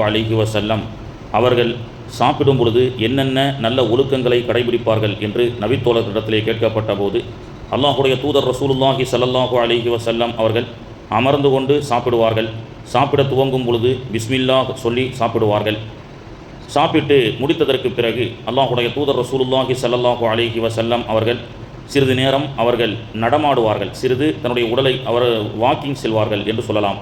அலைஹி வஸல்லம் அவர்கள் சாப்பிடும் பொழுது என்னென்ன நல்ல ஒழுக்கங்களை கடைபிடிப்பார்கள் என்று நபித்தோழர்களிடத்திலே கேட்கப்பட்ட போது அல்லாஹுடைய தூதர் ரசூலுல்லாஹி ஸல்லல்லாஹு அலைஹி வஸல்லம் அவர்கள் அமர்ந்து கொண்டு சாப்பிடுவார்கள். சாப்பிட துவங்கும் பொழுது பிஸ்மில்லாஹ் சொல்லி சாப்பிடுவார்கள். சாப்பிட்டு முடித்ததற்கு பிறகு அல்லாஹுடைய தூதர் ரசூலுல்லாஹி ஸல்லல்லாஹு அலைஹி வஸல்லம் அவர்கள் சிறிது நேரம் அவர்கள் நடமாடுவார்கள். சிறிது தன்னுடைய உடலை அவர் வாக்கிங் செல்வார்கள் என்று சொல்லலாம்.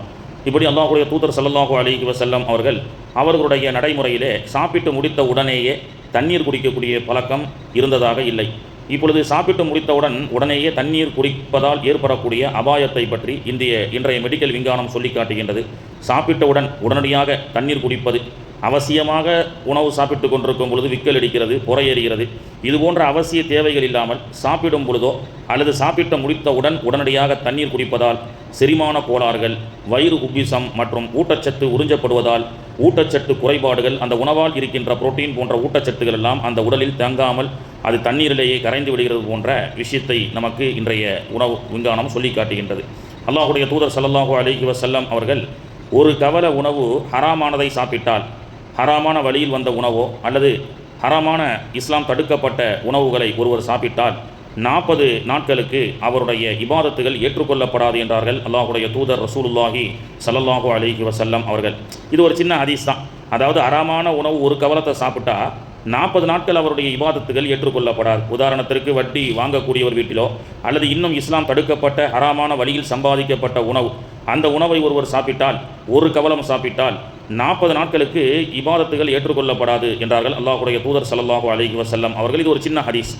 இப்படி அல்லாஹுடைய தூதர் ஸல்லல்லாஹு அலைஹி வஸல்லம் அவர்கள் அவர்களுடைய நடைமுறையிலே சாப்பிட்டு முடித்த உடனேயே தண்ணீர் குடிக்கக்கூடிய பழக்கம் இருந்ததாக இல்லை. இப்பொழுது சாப்பிட்டு முடித்தவுடன் உடனேயே தண்ணீர் குடிப்பதால் ஏற்படக்கூடிய அபாயத்தை பற்றி இன்றைய மெடிக்கல் விஞ்ஞானம் சொல்லி காட்டுகின்றது. சாப்பிட்டவுடன் உடனடியாக தண்ணீர் குடிப்பது, அவசியமாக உணவு சாப்பிட்டு கொண்டிருக்கும் பொழுது விக்கல் அடிக்கிறது, புறையேறுகிறது, இது போன்ற அவசிய தேவைகள் இல்லாமல் சாப்பிடும் பொழுதோ அல்லது சாப்பிட்டு முடித்தவுடன் உடனடியாக தண்ணீர் குடிப்பதால் செரிமான கோளாறுகள், வயிறு உப்பிசம் மற்றும் ஊட்டச்சத்து உறிஞ்சப்படுவதால் ஊட்டச்சத்து குறைபாடுகள், அந்த உணவால் இருக்கின்ற புரோட்டீன் போன்ற ஊட்டச்சத்துக்கள் எல்லாம் அந்த உடலில் தங்காமல் அது தண்ணீரிலேயே கரைந்து விடுகிறது போன்ற விஷயத்தை நமக்கு இன்றைய உணவு விஞ்ஞானம் சொல்லி காட்டுகின்றது. அல்லாஹுடைய தூதர் ஸல்லல்லாஹு அலைஹி வஸல்லம் அவர்கள் ஒரு கவல உணவு ஹராமானதை சாப்பிட்டால், ஹராமான வழியில் வந்த உணவோ அல்லது ஹராமான இஸ்லாம் தடுக்கப்பட்ட உணவுகளை ஒருவர் சாப்பிட்டால் 40 நாட்களுக்கு அவருடைய இபாதத்துகள் ஏற்றுக்கொள்ளப்படாது என்றார்கள் அல்லாஹுடைய தூதர் ரசூலுல்லாஹி ஸல்லல்லாஹு அலைஹி வஸல்லம் அவர்கள். இது ஒரு சின்ன ஹதீஸ் தான். அதாவது ஹராமான உணவு ஒரு கவலத்தை சாப்பிட்டா 40 நாட்கள் அவருடைய இபாதத்துகள் ஏற்றுக்கொள்ளப்படாது. உதாரணத்திற்கு வட்டி வாங்கக்கூடியவர் வீட்டிலோ அல்லது இன்னும் இஸ்லாம் தடுக்கப்பட்ட ஹராமான வழியில் சம்பாதிக்கப்பட்ட உணவு, அந்த உணவை ஒருவர் சாப்பிட்டால், ஒரு கவலம் சாப்பிட்டால் 40 நாட்களுக்கு இபாதத்துகள் ஏற்றுக்கொள்ளப்படாது என்றார்கள் அல்லாஹுடைய தூதர் ஸல்லல்லாஹு அலைஹி வஸல்லம் அவர்கள். இது ஒரு சின்ன ஹதீஸ்.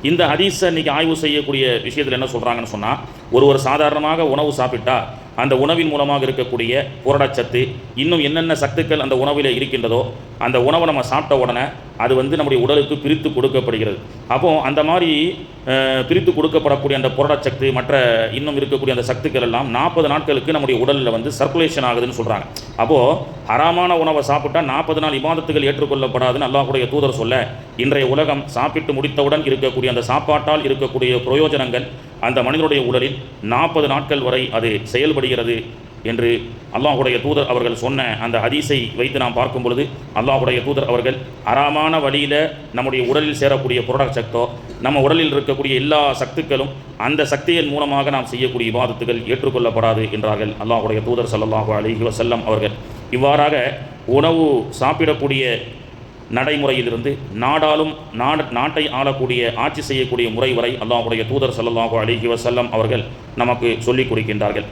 இந்த ஹதீஸை இன்றைக்கி ஆய்வு செய்யக்கூடிய விஷயத்தில் என்ன சொல்கிறாங்கன்னு சொன்னால், ஒருவர் சாதாரணமாக உணவு சாப்பிட்டா அந்த உணவின் மூலமாக இருக்கக்கூடிய புரதச்சத்து, இன்னும் என்னென்ன சத்துக்கள் அந்த உணவில் இருக்கின்றதோ அந்த உணவை நம்ம சாப்பிட்ட உடனே அது நம்முடைய உடலுக்கு பிரித்து கொடுக்கப்படுகிறது. அப்போது அந்த மாதிரி பிரித்து கொடுக்கப்படக்கூடிய அந்த புரதச்சத்து மற்ற இன்னும் இருக்கக்கூடிய அந்த சத்துக்கள் எல்லாம் 40 நாட்களுக்கு நம்முடைய உடலில் சர்க்குலேஷன் ஆகுதுன்னு சொல்கிறாங்க. அப்போது ஹராமான உணவை சாப்பிட்டா 40 நாள் இபாதத்துகள் ஏற்றுக்கொள்ளப்படாதுன்னு அல்லாஹுடைய தூதர் சொல்ல, இன்றைய உலகம் சாப்பிட்டு முடித்தவுடன் இருக்கக்கூடிய அந்த சாப்பாட்டால் இருக்கக்கூடிய பிரயோஜனங்கள் அந்த மனிதனுடைய உடலில் 40 நாட்கள் வரை அது செயல்படுகிறது என்று அல்லாஹுடைய தூதர் அவர்கள் சொன்ன அந்த ஹதீஸை வைத்து நாம் பார்க்கும் பொழுது, அல்லாஹுடைய தூதர் அவர்கள் ஹராமான வழியில் நம்முடைய உடலில் சேரக்கூடிய புரதச்சத்தோ, நம்ம உடலில் இருக்கக்கூடிய எல்லா சத்துக்களும் அந்த சக்தியின் மூலமாக நாம் செய்யக்கூடிய இபாதத்துகள் ஏற்றுக்கொள்ளப்படாது என்றார்கள் அல்லாஹுடைய தூதர் ஸல்லல்லாஹு அலைஹி வஸல்லம் அவர்கள். இவ்வாறாக உணவு சாப்பிடக்கூடிய நடைமுறையிலிருந்து நாட்டை ஆளக்கூடிய ஆட்சி செய்யக்கூடிய முறை வரை அல்லாஹுடைய தூதர் ஸல்லல்லாஹு அலைஹி வஸல்லம் அவர்கள் நமக்கு சொல்லிக் கொடுக்கின்றார்கள்.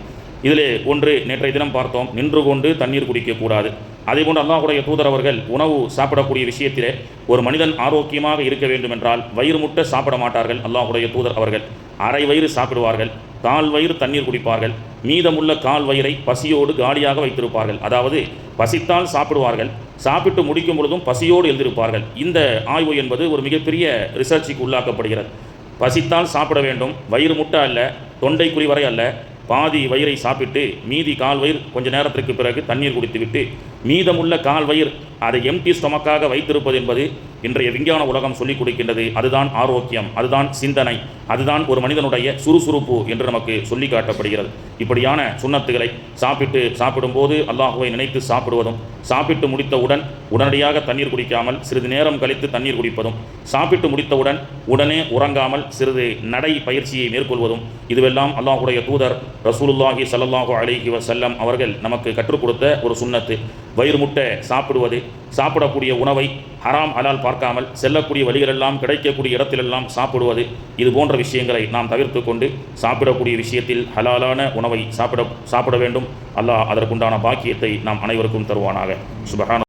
இதிலே ஒன்று, நேற்றைய தினம் பார்த்தோம், நின்று கொண்டு தண்ணீர் குடிக்கக்கூடாது. அதேபோன்று அல்லாஹுடைய தூதர் அவர்கள் உணவு சாப்பிடக்கூடிய விஷயத்திலே ஒரு மனிதன் ஆரோக்கியமாக இருக்க வேண்டும் என்றால் வயிறு முட்ட சாப்பிட மாட்டார்கள் அல்லாஹுடைய தூதர் அவர்கள். அரை வயிறு சாப்பிடுவார்கள், கால் வயிறு தண்ணீர் குடிப்பார்கள், மீதமுள்ள கால் வயிறை பசியோடு காலியாக வைத்திருப்பார்கள். அதாவது பசித்தால் சாப்பிடுவார்கள், சாப்பிட்டு முடிக்கும் பொழுதும் பசியோடு எழுந்திருப்பார்கள். இந்த ஆய்வு என்பது ஒரு மிகப்பெரிய ரிசர்ச்சுக்கு உள்ளாக்கப்படுகிறது. பசித்தால் சாப்பிட வேண்டும், வயிறு முட்டை அல்ல, தொண்டைக்குறி வரை அல்ல, பாதி வயிறை சாப்பிட்டு மீதி கால் வயிறு கொஞ்ச நேரத்திற்கு பிறகு தண்ணீர் குடித்துவிட்டு மீதமுள்ள கால் வயிறு அதை எம்டி ஸ்டொமக்காக வைத்திருப்பது என்பது இன்றைய விஞ்ஞான உலகம் சொல்லிக் கொடுக்கின்றது. அதுதான் ஆரோக்கியம், அதுதான் சிந்தனை, அதுதான் ஒரு மனிதனுடைய சுறுசுறுப்பு என்று நமக்கு சொல்லி காட்டப்படுகிறது. இப்படியான சுன்னத்துகளை சாப்பிடும்போது அல்லாஹுவை நினைத்து சாப்பிடுவதும், சாப்பிட்டு முடித்தவுடன் உடனடியாக தண்ணீர் குடிக்காமல் சிறிது நேரம் கழித்து தண்ணீர் குடிப்பதும், சாப்பிட்டு முடித்தவுடன் உடனே உறங்காமல் சிறிது நடை பயிற்சியை மேற்கொள்வதும், இதுவெல்லாம் அல்லாஹுடைய தூதர் ரசூலுல்லாஹி ஸல்லல்லாஹு அலைஹி வஸல்லம் அவர்கள் நமக்கு கற்றுக் கொடுத்த ஒரு சுன்னத்து. வயிறு முட்டை சாப்பிடுவது, சாப்பிடக்கூடிய உணவை ஹராம் ஹலால் பார்க்காமல் செல்லக்கூடிய வழிகளெல்லாம் கிடைக்கக்கூடிய இடத்திலெல்லாம் சாப்பிடுவது, இது போன்ற விஷயங்களை நாம் தவிர்த்து கொண்டு சாப்பிடக்கூடிய விஷயத்தில் ஹலாலான உணவை சாப்பிட வேண்டும். அல்லாஹ் அதற்குண்டான பாக்கியத்தை நாம் அனைவருக்கும் தருவானாக. சுப்ஹான